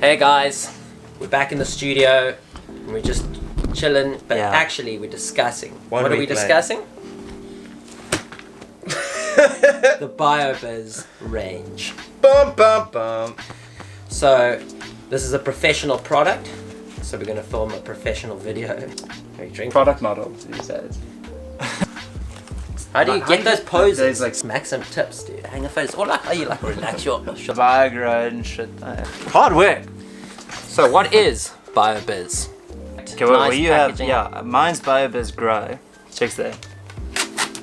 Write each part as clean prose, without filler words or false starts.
Hey guys, we're back in the studio and we're just chilling, but actually we're discussing. What are we discussing? The Biobizz range. Bum bum bum. So this is a professional product, so we're going to film a professional video. Are you drinking? Product model these days. How do you get those poses? There's like smack some tips, dude. Hang a face. Or like how you like relax your Viagra and shit. Hard work. So what is Biobizz? Okay, well, you packaging. Have mine's Biobizz Grow. Check that.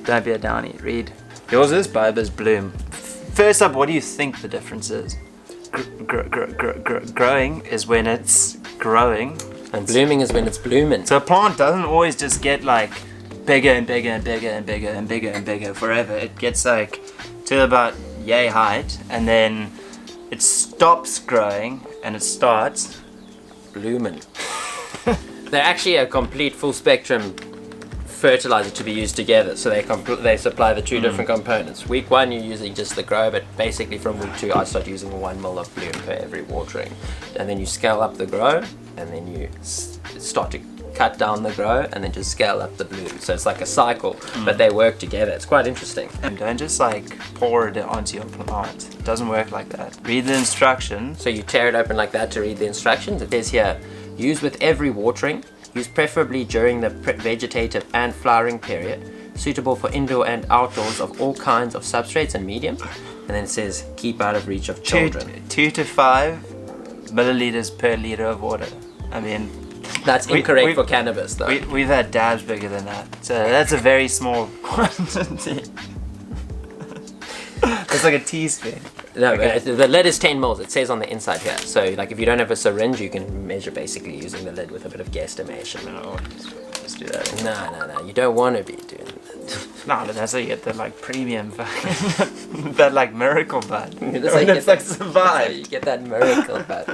Don't be a downy. Read. Yours is Biobizz Bloom. First up, what do you think the difference is? Growing is when it's growing, and blooming is when it's blooming. So a plant doesn't always just get like bigger and bigger and bigger and bigger and bigger and bigger forever. It gets like to about yay height, and then it stops growing and it starts blooming. They're actually a complete full spectrum fertilizer to be used together, so they supply the two different components. Week 1 you're using just the grow, but basically from week 2 I start using 1 ml of bloom per every watering, and then you scale up the grow, and then you start to cut down the grow, and then just scale up the bloom. So it's like a cycle, but they work together. It's quite interesting. And don't just like pour it onto your plant. It doesn't work like that. Read the instructions. So you tear it open like that to read the instructions. It says here, use with every watering. Use preferably during the vegetative and flowering period. Suitable for indoor and outdoors of all kinds of substrates and medium. And then it says, keep out of reach of children. 2 to 5 milliliters per liter of water. I mean, that's incorrect for cannabis though. We've had dabs bigger than that. So that's a very small quantity. It's like a teaspoon. No, okay. The lid is 10 mils. It says on the inside here. So, like, if you don't have a syringe, you can measure basically using the lid with a bit of guesstimation. No, just do that. No. You don't want to be doing that. No, but that's how you get the like premium fucking that like miracle bud. That's how you get, like, survive. You get that miracle bud.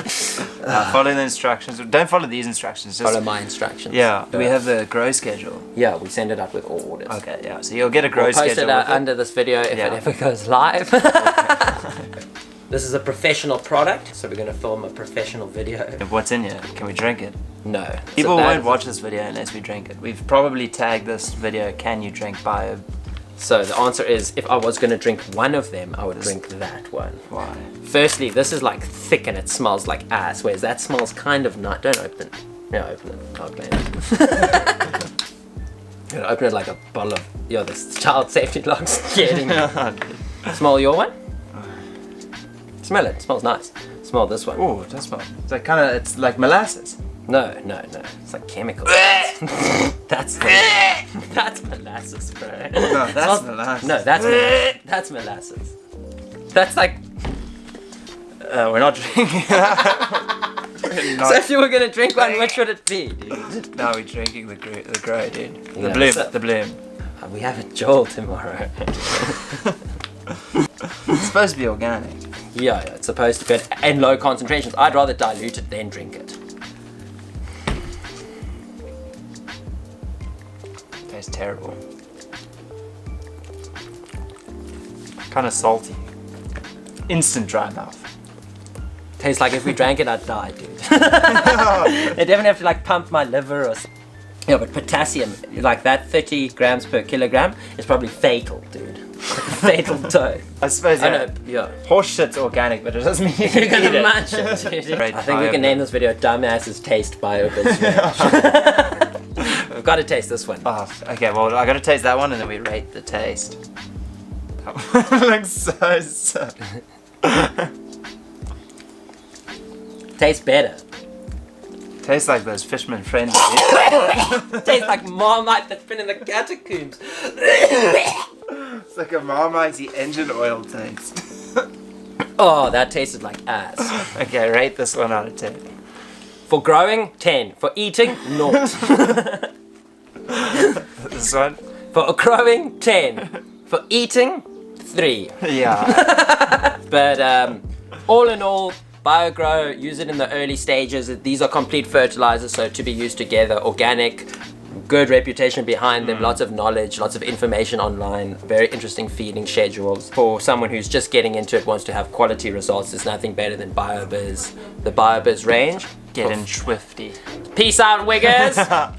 Follow the instructions. Don't follow these instructions. Just follow my instructions. Yeah. Do we have the grow schedule? Yeah, we send it out with all orders. Okay. Yeah. So you'll get a grow schedule. We'll post it under this video if it ever goes live. This is a professional product, so we're going to film a professional video. What's in here? Can we drink it? No. People won't watch this video unless we drink it. We've probably tagged this video, can you drink Bio? So the answer is, if I was going to drink one of them, I would drink that one. Why? Firstly, this is like thick and it smells like ass, whereas that smells kind of nice. Don't open it. No, open it. I'll blame it. You open it like a bottle of, the child safety locks getting me. Smell your one? Smell it. It smells nice. Smell this one. Oh, it does smell. It's like it's like molasses. No. It's like chemicals. That's molasses, bro. No, that's molasses. No, that's molasses. That's like. We're not drinking that. So if you were gonna drink one, which would it be, dude? No, we're drinking the grow, dude. The bloom. We have a Joel tomorrow. It's supposed to be organic. Yeah, it's supposed to be in low concentrations. I'd rather dilute it than drink it. Tastes terrible. Kind of salty. Instant dry mouth. Tastes like if we drank it, I'd die, dude. They definitely have to like pump my liver or something. Yeah, but potassium, like that 30 grams per kilogram, is probably fatal, dude. Fatal dose. I suppose, horse shit's organic, but it doesn't mean you can eat it. Munch it, dude. I think we can name this video Dumbasses Taste Biobizz. We've got to taste this one. Oh, okay, well, I got to taste that one and then we rate the taste. That one looks so Tastes better. Tastes like those fisherman friends. Tastes like Marmite that's been in the catacombs. It's like a Marmite engine oil taste. Oh, that tasted like ass. Okay, rate this one out of 10. For growing, 10. For eating, 0. This one? For growing, 10. For eating, 3. Yeah. But all in all, BioGrow, use it in the early stages. These are complete fertilizers, so to be used together, organic, good reputation behind them, lots of knowledge, lots of information online, very interesting feeding schedules. For someone who's just getting into it, wants to have quality results, there's nothing better than Biobizz, the Biobizz range. Getting swifty. Peace out, Wiggers!